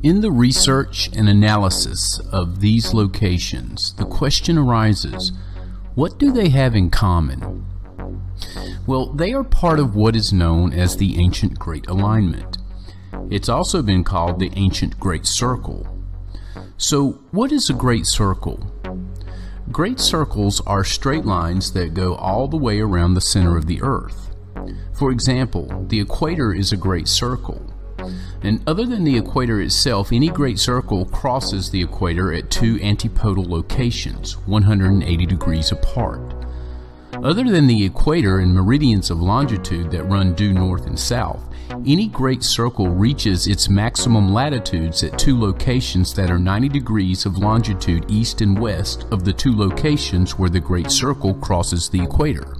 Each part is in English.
In the research and analysis of these locations, the question arises, what do they have in common? Well, they are part of what is known as the ancient Great Alignment. It's also been called the ancient Great Circle. So, what is a great circle? Great circles are straight lines that go all the way around the center of the Earth. For example, the equator is a great circle. And other than the equator itself, any great circle crosses the equator at two antipodal locations, 180 degrees apart. Other than the equator and meridians of longitude that run due north and south, any great circle reaches its maximum latitudes at two locations that are 90 degrees of longitude east and west of the two locations where the great circle crosses the equator.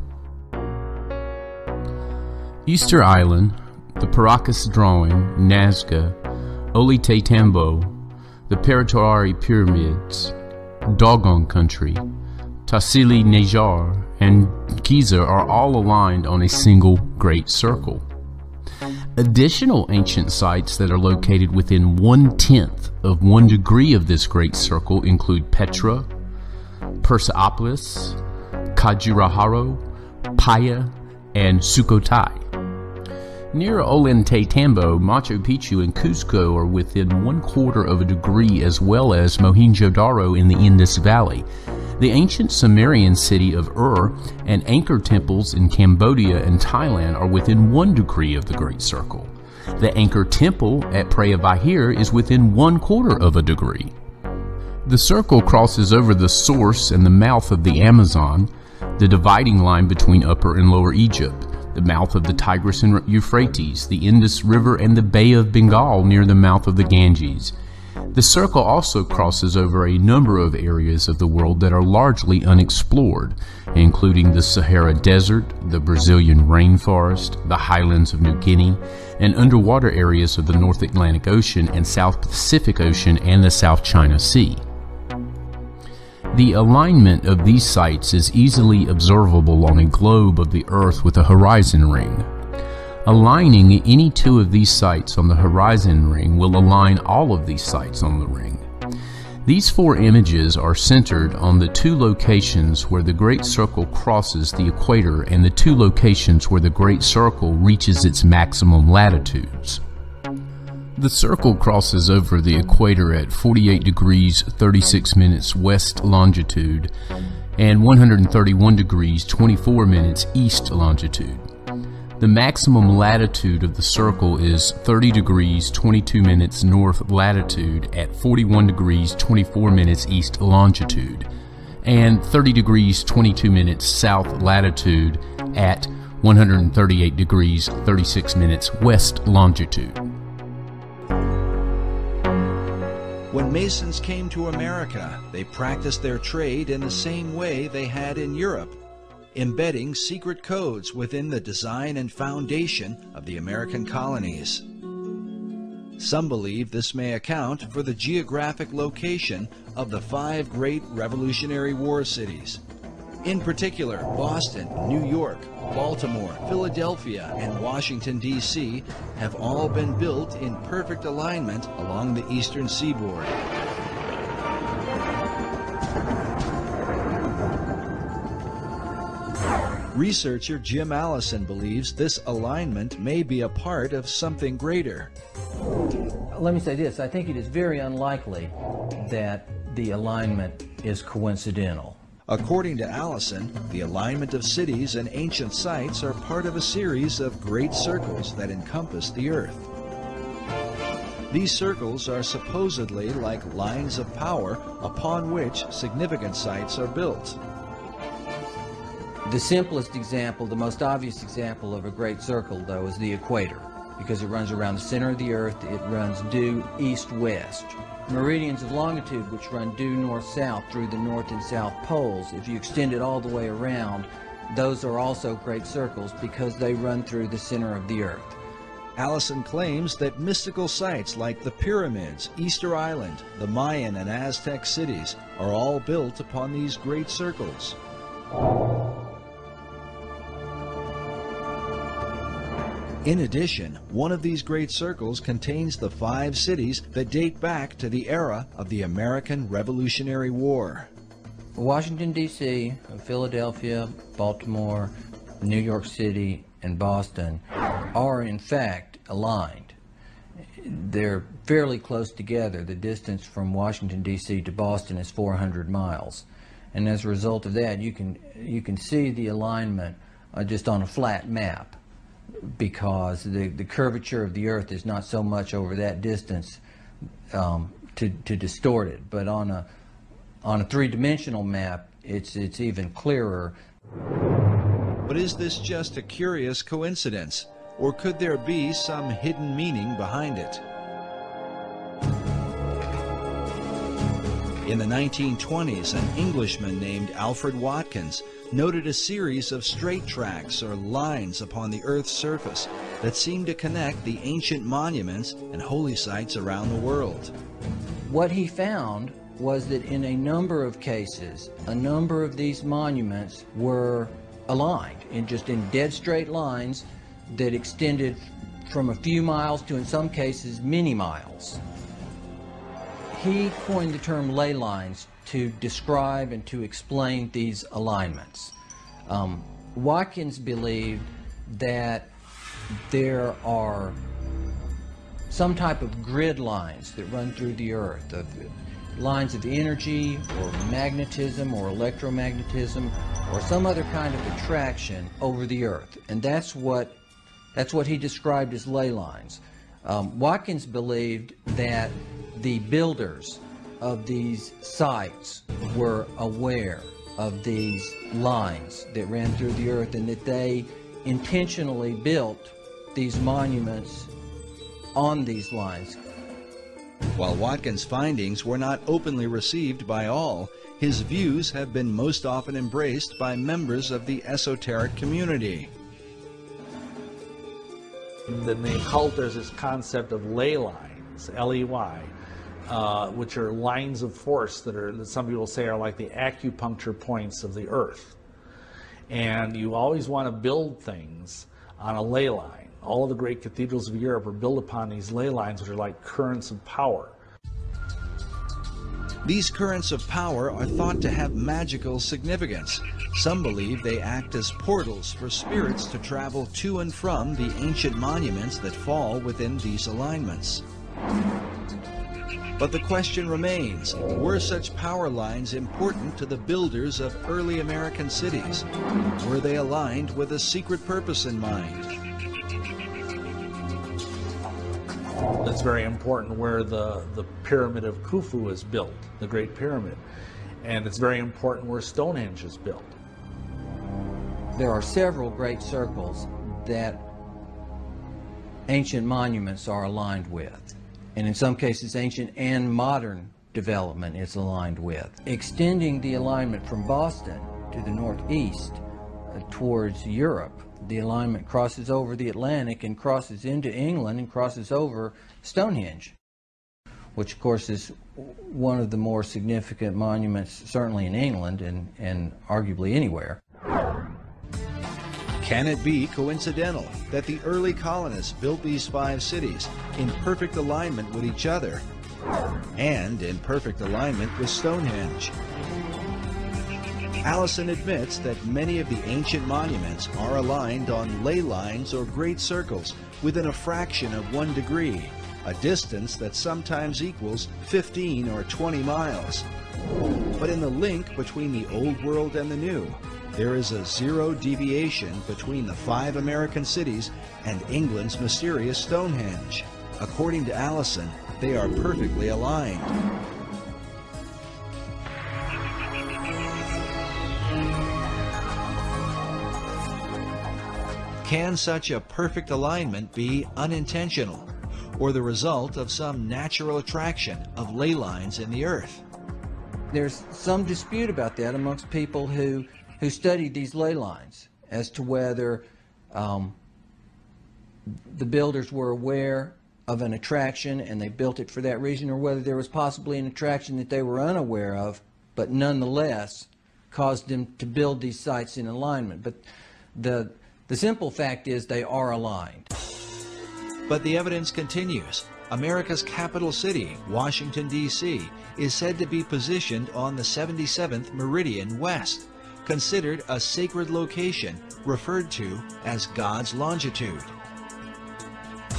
Easter Island, the Paracas Drawing, Nazca, Ollantay Tambo, the Paratori Pyramids, Dogon Country, Tassili Nejar, and Giza are all aligned on a single great circle. Additional ancient sites that are located within 1/10 of 1 degree of this great circle include Petra, Persepolis, Khajuraho, Paya, and Sukhothai. Near Ollantay Tambo, Machu Picchu and Cusco are within 1/4 of a degree, as well as Mohenjo-Daro in the Indus Valley. The ancient Sumerian city of Ur and Angkor temples in Cambodia and Thailand are within 1 degree of the Great Circle. The Angkor temple at Preah Vihear is within 1/4 of a degree. The circle crosses over the source and the mouth of the Amazon, the dividing line between Upper and Lower Egypt, the mouth of the Tigris and Euphrates, the Indus River, and the Bay of Bengal near the mouth of the Ganges. The circle also crosses over a number of areas of the world that are largely unexplored, including the Sahara Desert, the Brazilian rainforest, the highlands of New Guinea, and underwater areas of the North Atlantic Ocean and South Pacific Ocean and the South China Sea. The alignment of these sites is easily observable on a globe of the Earth with a horizon ring. Aligning any two of these sites on the horizon ring will align all of these sites on the ring. These 4 images are centered on the 2 locations where the Great Circle crosses the equator and the 2 locations where the Great Circle reaches its maximum latitudes. The circle crosses over the equator at 48 degrees 36 minutes west longitude and 131 degrees 24 minutes east longitude. The maximum latitude of the circle is 30 degrees 22 minutes north latitude at 41 degrees 24 minutes east longitude and 30 degrees 22 minutes south latitude at 138 degrees 36 minutes west longitude. When Masons came to America, they practiced their trade in the same way they had in Europe, embedding secret codes within the design and foundation of the American colonies. Some believe this may account for the geographic location of the 5 great Revolutionary War cities. In particular, Boston, New York, Baltimore, Philadelphia, and Washington, D.C. have all been built in perfect alignment along the eastern seaboard. Researcher Jim Allison believes this alignment may be a part of something greater. Let me say this, I think it is very unlikely that the alignment is coincidental. According to Allison, the alignment of cities and ancient sites are part of a series of great circles that encompass the Earth. These circles are supposedly like lines of power upon which significant sites are built. The simplest example, the most obvious example of a great circle, though, is the equator, because it runs around the center of the Earth. It runs due east-west. Meridians of longitude, which run due north-south through the north and south poles, if you extend it all the way around, those are also great circles because they run through the center of the Earth. Allison claims that mystical sites like the pyramids, Easter Island, the Mayan and Aztec cities are all built upon these great circles. In addition, one of these great circles contains the 5 cities that date back to the era of the American Revolutionary War. Washington, D.C., Philadelphia, Baltimore, New York City, and Boston are in fact aligned. They're fairly close together. The distance from Washington, D.C. to Boston is 400 miles. And as a result of that, you can see the alignment just on a flat map, because the curvature of the Earth is not so much over that distance to distort it. But on a three-dimensional map, it's even clearer. But is this just a curious coincidence, or could there be some hidden meaning behind it? In the 1920s, an Englishman named Alfred Watkins noted a series of straight tracks or lines upon the Earth's surface that seemed to connect the ancient monuments and holy sites around the world. What he found was that in a number of cases, a number of these monuments were aligned in dead straight lines that extended from a few miles to, in some cases, many miles. He coined the term ley lines to describe and to explain these alignments. Watkins believed that there are some type of grid lines that run through the Earth, lines of energy or magnetism or electromagnetism or some other kind of attraction over the Earth, and that's what he described as ley lines. Watkins believed that the builders of these sites were aware of these lines that ran through the Earth, and that they intentionally built these monuments on these lines. While Watkins' findings were not openly received by all, his views have been most often embraced by members of the esoteric community. In the occult, there's this concept of ley lines, L-E-Y, which are lines of force that some people say are like the acupuncture points of the Earth. And you always want to build things on a ley line. All of the great cathedrals of Europe are built upon these ley lines, which are like currents of power. These currents of power are thought to have magical significance. Some believe they act as portals for spirits to travel to and from the ancient monuments that fall within these alignments. But the question remains, were such power lines important to the builders of early American cities? Were they aligned with a secret purpose in mind? It's very important where the pyramid of Khufu is built, the Great Pyramid. And it's very important where Stonehenge is built. There are several great circles that ancient monuments are aligned with. And in some cases, ancient and modern development is aligned with. Extending the alignment from Boston to the northeast towards Europe, the alignment crosses over the Atlantic and crosses into England and crosses over Stonehenge, which of course is one of the more significant monuments certainly in England and arguably anywhere. Can it be coincidental that the early colonists built these 5 cities in perfect alignment with each other and in perfect alignment with Stonehenge? Allison admits that many of the ancient monuments are aligned on ley lines or great circles within a fraction of 1 degree, a distance that sometimes equals 15 or 20 miles. But in the link between the Old World and the New, there is a 0 deviation between the 5 American cities and England's mysterious Stonehenge. According to Allison, they are perfectly aligned. Can such a perfect alignment be unintentional, or the result of some natural attraction of ley lines in the Earth? There's some dispute about that amongst people who studied these ley lines as to whether the builders were aware of an attraction and they built it for that reason, or whether there was possibly an attraction that they were unaware of, but nonetheless caused them to build these sites in alignment. But the simple fact is they are aligned. But the evidence continues. America's capital city, Washington, D.C., is said to be positioned on the 77th meridian west, considered a sacred location referred to as God's longitude.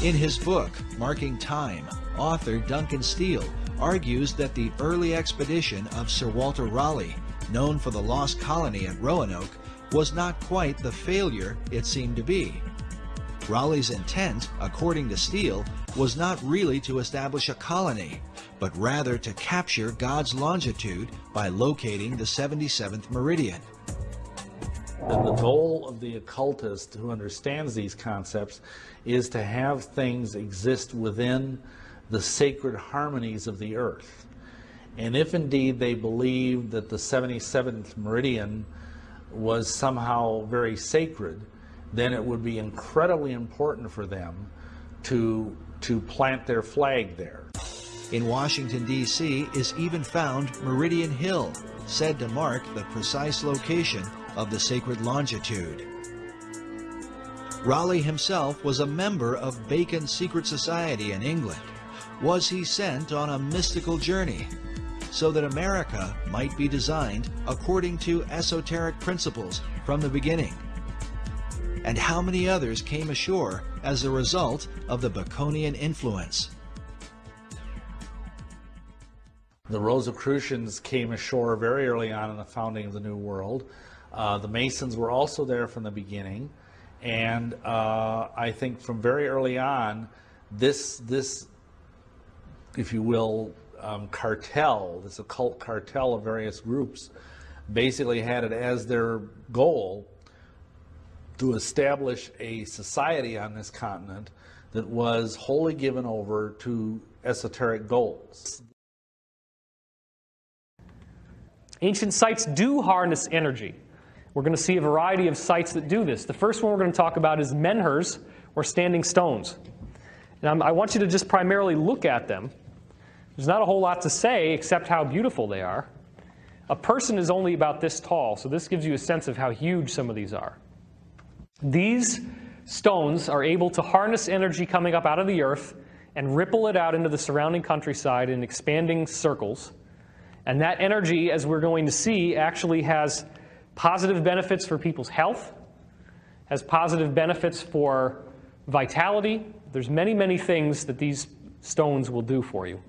In his book, Marking Time, author Duncan Steele argues that the early expedition of Sir Walter Raleigh, known for the lost colony at Roanoke, was not quite the failure it seemed to be. Raleigh's intent, according to Steele, was not really to establish a colony, but rather to capture God's longitude by locating the 77th meridian. The goal of the occultist who understands these concepts is to have things exist within the sacred harmonies of the earth. And if indeed they believe that the 77th meridian was somehow very sacred, then it would be incredibly important for them to plant their flag there. In Washington, D.C. is even found Meridian Hill, said to mark the precise location of the sacred longitude. Raleigh himself was a member of Bacon's secret society in England. Was he sent on a mystical journey so that America might be designed according to esoteric principles from the beginning? And how many others came ashore as a result of the Baconian influence? The Rosicrucians came ashore very early on in the founding of the New World. The Masons were also there from the beginning. And I think from very early on, this if you will, cartel, this occult cartel of various groups, basically had it as their goal to establish a society on this continent that was wholly given over to esoteric goals. Ancient sites do harness energy. We're going to see a variety of sites that do this. The first one we're going to talk about is menhirs, or standing stones. And I want you to just primarily look at them. There's not a whole lot to say except how beautiful they are. A person is only about this tall, so this gives you a sense of how huge some of these are. These stones are able to harness energy coming up out of the earth and ripple it out into the surrounding countryside in expanding circles. And that energy, as we're going to see, actually has positive benefits for people's health, has positive benefits for vitality. There's many, many things that these stones will do for you.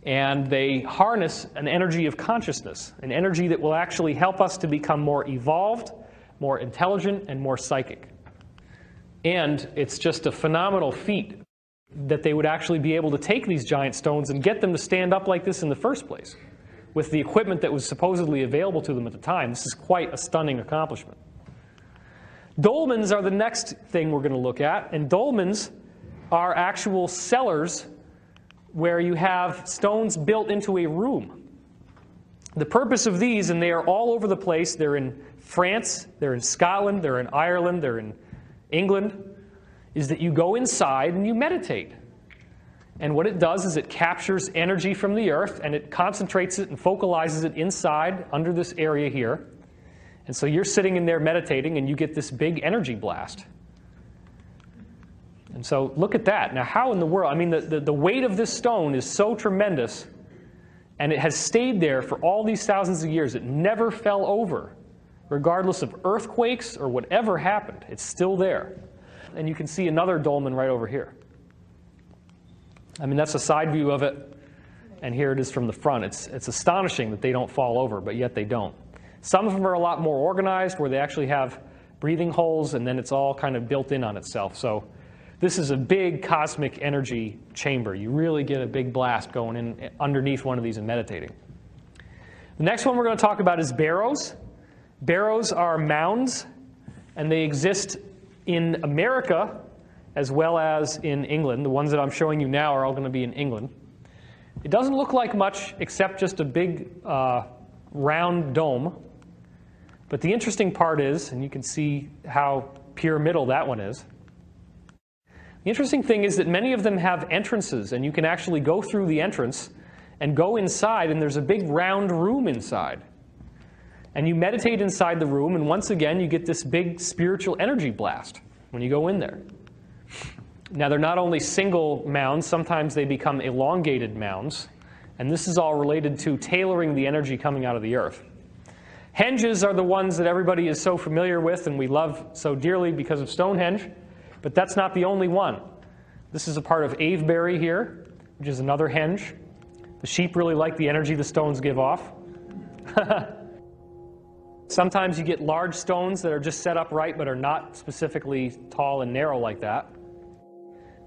And they harness an energy of consciousness, an energy that will actually help us to become more evolved, more intelligent, and more psychic. And it's just a phenomenal feat that they would actually be able to take these giant stones and get them to stand up like this in the first place. With the equipment that was supposedly available to them at the time, this is quite a stunning accomplishment. Dolmens are the next thing we're going to look at, and dolmens are actual cellars where you have stones built into a room. The purpose of these, and they are all over the place, they're in France, they're in Scotland, they're in Ireland, they're in England, is that you go inside and you meditate. And what it does is it captures energy from the earth and it concentrates it and focalizes it inside under this area here. And so you're sitting in there meditating and you get this big energy blast. And so look at that. Now how in the world, I mean the weight of this stone is so tremendous and it has stayed there for all these thousands of years. It never fell over, regardless of earthquakes or whatever happened. It's still there. And you can see another dolmen right over here. I mean, that's a side view of it, and here it is from the front. It's astonishing that they don't fall over, but yet they don't. Some of them are a lot more organized, where they actually have breathing holes, and then it's all kind of built in on itself. So this is a big cosmic energy chamber. You really get a big blast going in underneath one of these and meditating. The next one we're going to talk about is barrows. Barrows are mounds, and they exist in America as well as in England. The ones that I'm showing you now are all going to be in England. It doesn't look like much except just a big round dome. But the interesting part is, and you can see how pyramidal that one is, the interesting thing is that many of them have entrances, and you can actually go through the entrance and go inside, and there's a big round room inside. And you meditate inside the room, and once again, you get this big spiritual energy blast when you go in there. Now, they're not only single mounds, sometimes they become elongated mounds. And this is all related to tailoring the energy coming out of the earth. Henges are the ones that everybody is so familiar with and we love so dearly because of Stonehenge. But that's not the only one. This is a part of Avebury here, which is another henge. The sheep really like the energy the stones give off. Sometimes you get large stones that are just set up right but are not specifically tall and narrow like that.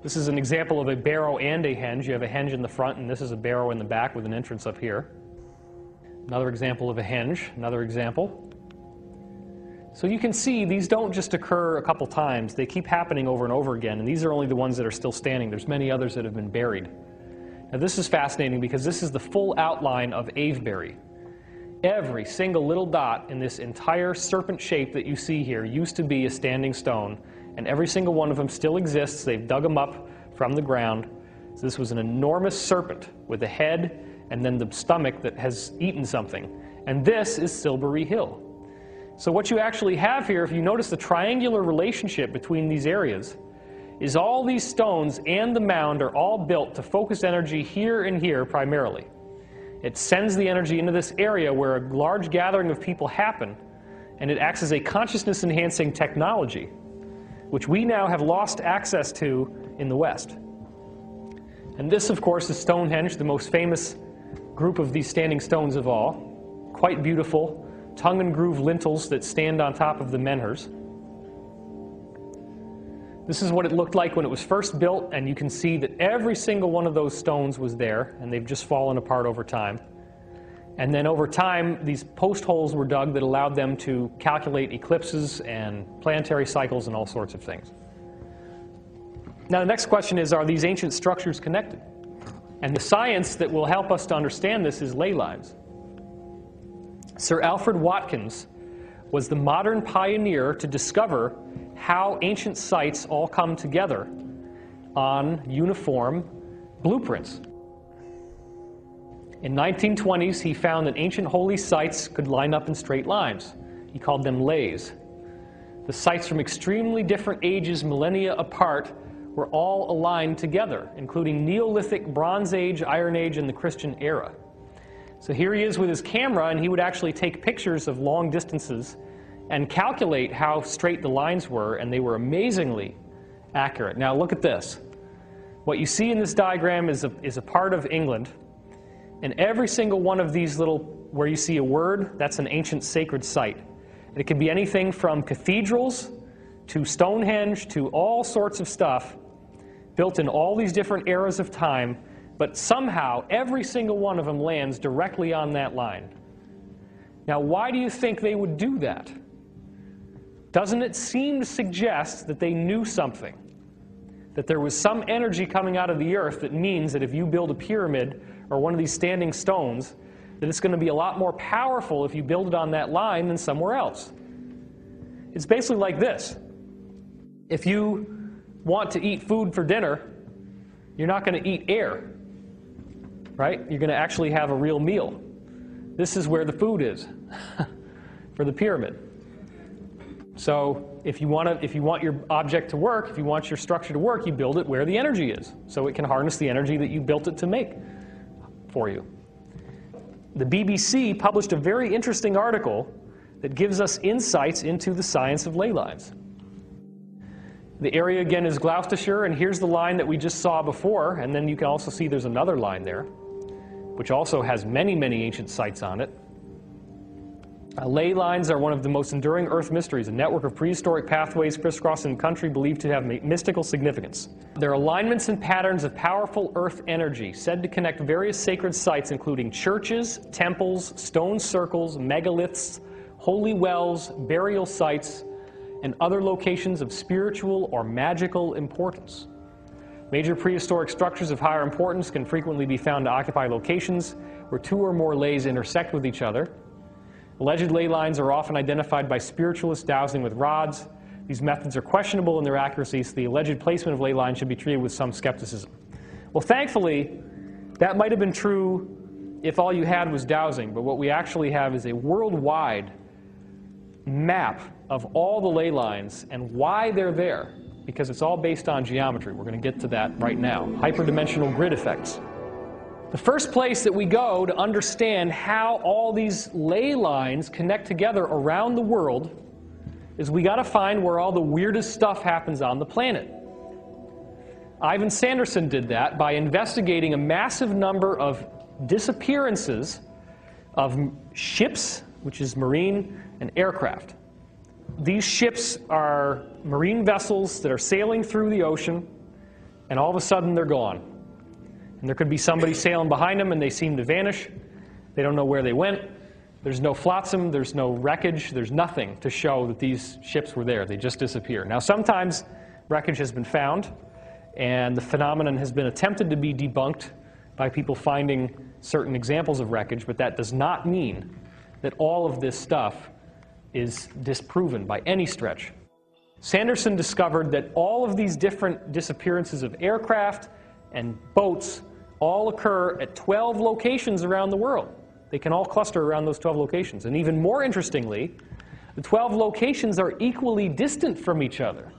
This is an example of a barrow and a henge. You have a henge in the front, and this is a barrow in the back with an entrance up here. Another example of a henge, another example. So you can see these don't just occur a couple times. They keep happening over and over again, and these are only the ones that are still standing. There's many others that have been buried. Now this is fascinating because this is the full outline of Avebury. Every single little dot in this entire serpent shape that you see here used to be a standing stone, and every single one of them still exists. They've dug them up from the ground. So this was an enormous serpent with a head and then the stomach that has eaten something. And this is Silbury Hill. So what you actually have here, if you notice the triangular relationship between these areas, is all these stones and the mound are all built to focus energy here and here primarily. It sends the energy into this area where a large gathering of people happen, and it acts as a consciousness-enhancing technology, which we now have lost access to in the West. And this, of course, is Stonehenge, the most famous group of these standing stones of all. Quite beautiful, tongue and groove lintels that stand on top of the menhirs. This is what it looked like when it was first built, and you can see that every single one of those stones was there, and they've just fallen apart over time. And then over time, these post holes were dug that allowed them to calculate eclipses and planetary cycles and all sorts of things. Now the next question is, are these ancient structures connected? And the science that will help us to understand this is ley lines. Sir Alfred Watkins was the modern pioneer to discover how ancient sites all come together on uniform blueprints. In 1920s, he found that ancient holy sites could line up in straight lines. He called them leys. The sites from extremely different ages, millennia apart, were all aligned together, including Neolithic, Bronze Age, Iron Age, and the Christian era. So here he is with his camera, and he would actually take pictures of long distances and calculate how straight the lines were, and they were amazingly accurate. Now look at this. What you see in this diagram is a part of England. And every single one of these little, where you see a word, that's an ancient sacred site. And it can be anything from cathedrals to Stonehenge to all sorts of stuff built in all these different eras of time, but somehow every single one of them lands directly on that line. Now, why do you think they would do that? Doesn't it seem to suggest that they knew something? That there was some energy coming out of the earth that means that if you build a pyramid or one of these standing stones, that it's going to be a lot more powerful if you build it on that line than somewhere else. It's basically like this. If you want to eat food for dinner, you're not going to eat air, right? You're going to actually have a real meal. This is where the food is for the pyramid. So if you want your object to work, if you want your structure to work, you build it where the energy is, so it can harness the energy that you built it to make for you. The BBC published a very interesting article that gives us insights into the science of ley lines. The area again is Gloucestershire, and here's the line that we just saw before, and then you can also see there's another line there, which also has many, many ancient sites on it. Ley lines are one of the most enduring Earth mysteries, a network of prehistoric pathways crisscrossing the country believed to have mystical significance. They're alignments and patterns of powerful Earth energy, said to connect various sacred sites including churches, temples, stone circles, megaliths, holy wells, burial sites, and other locations of spiritual or magical importance. Major prehistoric structures of higher importance can frequently be found to occupy locations where two or more leys intersect with each other. Alleged ley lines are often identified by spiritualists dowsing with rods. These methods are questionable in their accuracy, so the alleged placement of ley lines should be treated with some skepticism. Well, thankfully, that might have been true if all you had was dowsing, but what we actually have is a worldwide map of all the ley lines and why they're there. because it's all based on geometry. We're going to get to that right now. Hyperdimensional grid effects. The first place that we go to understand how all these ley lines connect together around the world is we got to find where all the weirdest stuff happens on the planet. Ivan Sanderson did that by investigating a massive number of disappearances of ships, which is marine, and aircraft. These ships are marine vessels that are sailing through the ocean, and all of a sudden they're gone. And there could be somebody sailing behind them and they seem to vanish. They don't know where they went. There's no flotsam, there's no wreckage, there's nothing to show that these ships were there. They just disappear. Now sometimes wreckage has been found, and the phenomenon has been attempted to be debunked by people finding certain examples of wreckage, but that does not mean that all of this stuff is disproven by any stretch. Sanderson discovered that all of these different disappearances of aircraft and boats all occur at 12 locations around the world. They can all cluster around those 12 locations. And even more interestingly, the 12 locations are equally distant from each other.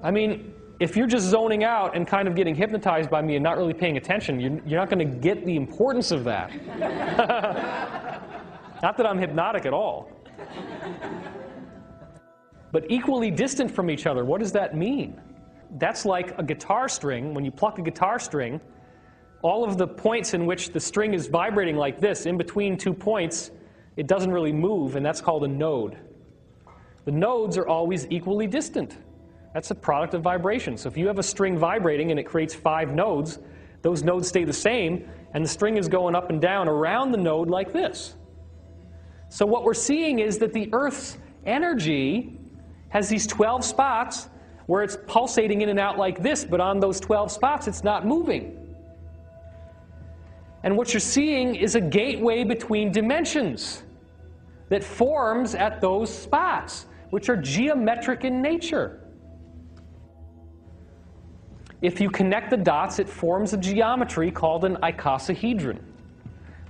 I mean, if you're just zoning out and kind of getting hypnotized by me and not really paying attention, you're not going to get the importance of that. Not that I'm hypnotic at all. But equally distant from each other, what does that mean? That's like a guitar string. When you pluck a guitar string, all of the points in which the string is vibrating like this, in between 2 points, it doesn't really move, and that's called a node. The nodes are always equally distant. That's a product of vibration. So if you have a string vibrating and it creates 5 nodes, those nodes stay the same, and the string is going up and down around the node like this. So what we're seeing is that the Earth's energy has these 12 spots where it's pulsating in and out like this, but on those 12 spots it's not moving. And what you're seeing is a gateway between dimensions that forms at those spots, which are geometric in nature. If you connect the dots, it forms a geometry called an icosahedron,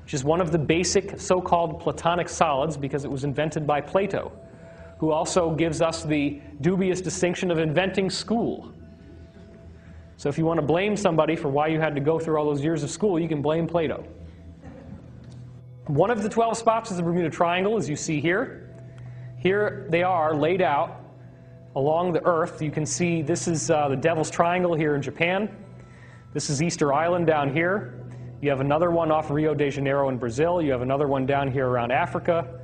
which is one of the basic so-called Platonic solids because it was invented by Plato, who also gives us the dubious distinction of inventing school. So if you want to blame somebody for why you had to go through all those years of school, you can blame Plato. One of the 12 spots is the Bermuda Triangle, as you see here. Here they are laid out along the Earth. You can see this is the Devil's Triangle here in Japan. This is Easter Island down here. You have another one off Rio de Janeiro in Brazil. You have another one down here around Africa.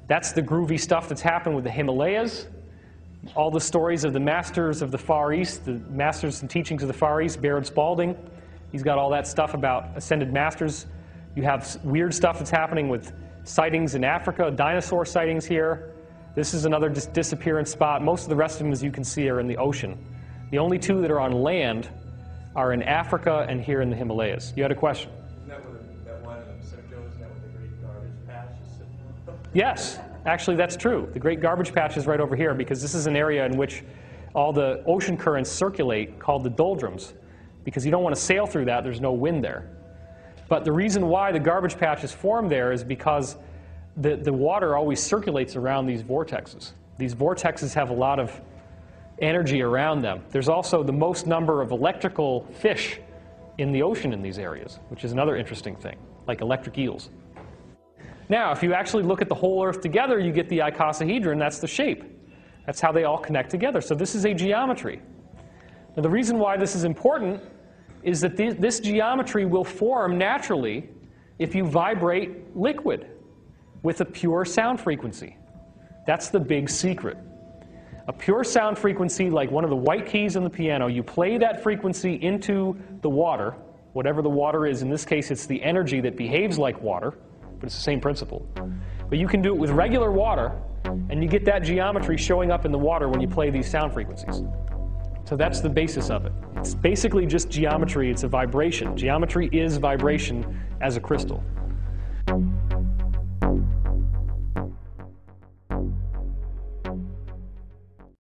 That's the groovy stuff that's happened with the Himalayas. All the stories of the masters of the Far East, the masters and teachings of the Far East, Baron Spalding. He's got all that stuff about ascended masters. You have weird stuff that's happening with sightings in Africa, dinosaur sightings here. This is another disappearance spot. Most of the rest of them, as you can see, are in the ocean. The only 2 that are on land are in Africa and here in the Himalayas. You had a question? Isn't that where that one in the Pacific Ocean, isn't that where the Great Garbage Patch is sitting? Yes, actually that's true. The Great Garbage Patch is right over here because this is an area in which all the ocean currents circulate called the doldrums. Because you don't want to sail through that, there's no wind there. But the reason why the garbage patch is formed there is because the water always circulates around these vortexes. These vortexes have a lot of energy around them. There's also the most number of electrical fish in the ocean in these areas, which is another interesting thing, like electric eels. Now, if you actually look at the whole Earth together, you get the icosahedron. That's the shape. That's how they all connect together. So this is a geometry. Now, the reason why this is important is that this geometry will form naturally if you vibrate liquid with a pure sound frequency. That's the big secret. A pure sound frequency, like one of the white keys on the piano, you play that frequency into the water, whatever the water is. In this case, it's the energy that behaves like water, but it's the same principle. But you can do it with regular water, and you get that geometry showing up in the water when you play these sound frequencies. So that's the basis of it. It's basically just geometry. It's a vibration. Geometry is vibration as a crystal.